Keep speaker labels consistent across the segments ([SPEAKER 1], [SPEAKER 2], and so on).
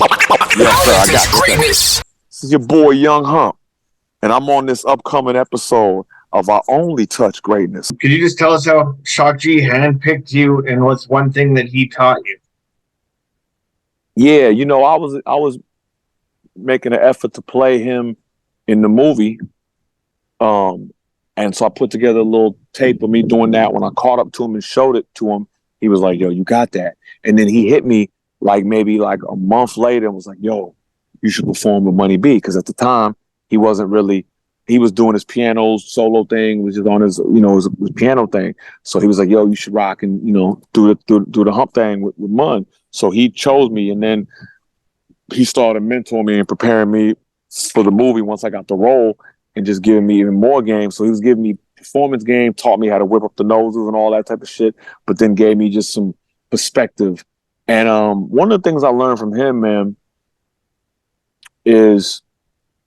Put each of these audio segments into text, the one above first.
[SPEAKER 1] Yes, sir. I got greatness. This is your boy Young Hump, and I'm on this upcoming episode of our Only Touch Greatness.
[SPEAKER 2] Could you just tell us how Shock G handpicked you, and what's one thing that he taught you?
[SPEAKER 1] Yeah, I was making an effort to play him in the movie, and so I put together a little tape of me doing that. When I caught up to him and showed it to him, he was like, "Yo, you got that?" And then he hit me maybe a month later and was like, "Yo, you should perform with Money B," because at the time he was doing his piano solo thing, which is on his piano thing. So he was like, "Yo, you should rock and do the Hump thing with Mun." So he chose me, and then he started mentoring me and preparing me for the movie once I got the role, and just giving me even more game. So he was giving me performance game, taught me how to whip up the noses and all that type of shit, but then gave me just some perspective. And one of the things I learned from him, man, is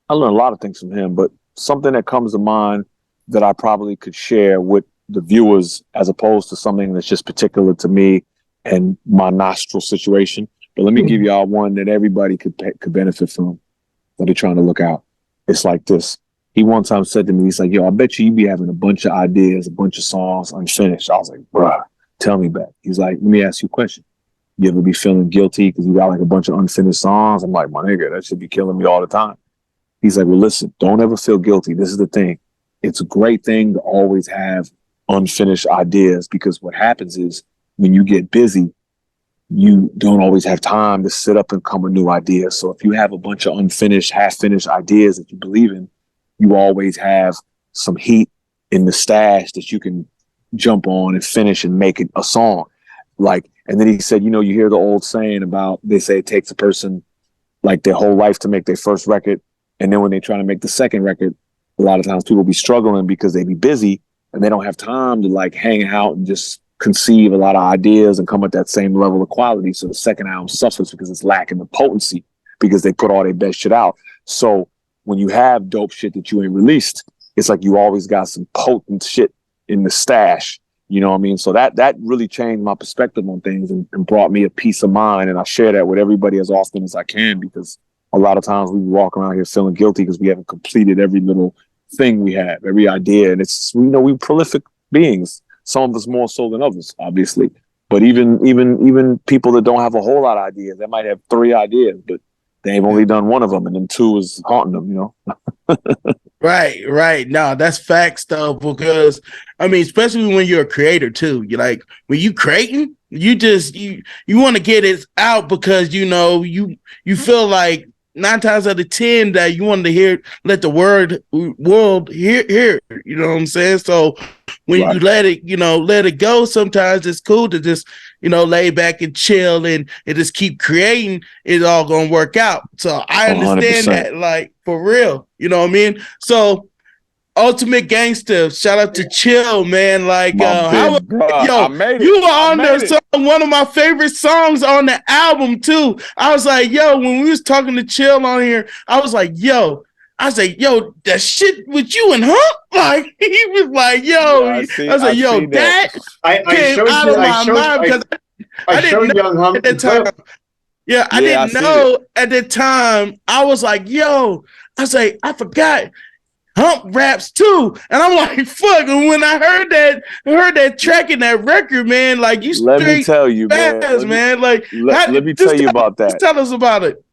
[SPEAKER 1] I learned a lot of things from him, but something that comes to mind that I probably could share with the viewers as opposed to something that's just particular to me and my nostril situation. But let me give y'all one that everybody could benefit from that they're trying to look out. It's like this. He one time said to me, he's like, "Yo, I bet you be having a bunch of ideas, a bunch of songs unfinished." I was like, "Bruh, tell me back." He's like, "Let me ask you a question. You ever be feeling guilty because you got like a bunch of unfinished songs?" I'm like, "My nigga, that should be killing me all the time." He's like, "Well, listen, don't ever feel guilty. This is the thing. It's a great thing to always have unfinished ideas, because what happens is when you get busy, you don't always have time to sit up and come with new ideas. So if you have a bunch of unfinished, half-finished ideas that you believe in, you always have some heat in the stash that you can jump on and finish and make it a song." And then he said, you hear the old saying about, they say it takes a person like their whole life to make their first record. And then when they're trying to make the second record, a lot of times people be struggling because they be busy and they don't have time to hang out and just conceive a lot of ideas and come at that same level of quality. So the second album suffers because it's lacking the potency, because they put all their best shit out. So when you have dope shit that you ain't released, it's like you always got some potent shit in the stash. You know what I mean? So that really changed my perspective on things and brought me a peace of mind. And I share that with everybody as often as I can, because a lot of times we walk around here feeling guilty because we haven't completed every little thing we have, every idea. And it's, we're prolific beings. Some of us more so than others, obviously. But even people that don't have a whole lot of ideas, they might have 3 ideas, but they've only done one of them, and then 2 is haunting them,
[SPEAKER 3] Right. No, that's facts though, because I mean, especially when you're a creator too. You're like, when you creating, you want to get it out because you feel like 9 times out of 10 that you want to let the world hear it, you know what I'm saying? So when you let it go, sometimes it's cool to just, lay back and chill and just keep creating. It's all gonna work out. So I understand 100%. That, for real, you know what I mean? So Ultimate Gangster, shout out to Chill, man. You were on the song, one of my favorite songs on the album too. I was like, yo, when we was talking to Chill on here, I was like, yo, that shit with you and Hump, he was like, yo, I was like, yo, that came out of my mind because I didn't know at the time. Yeah, I didn't know at the time. I was like, yo, I forgot Hump raps too, and I'm like, fuck. And when I heard that track in that record, man, you
[SPEAKER 1] let me tell you,
[SPEAKER 3] fast, man.
[SPEAKER 1] Let me tell you about that.
[SPEAKER 3] Tell us about it.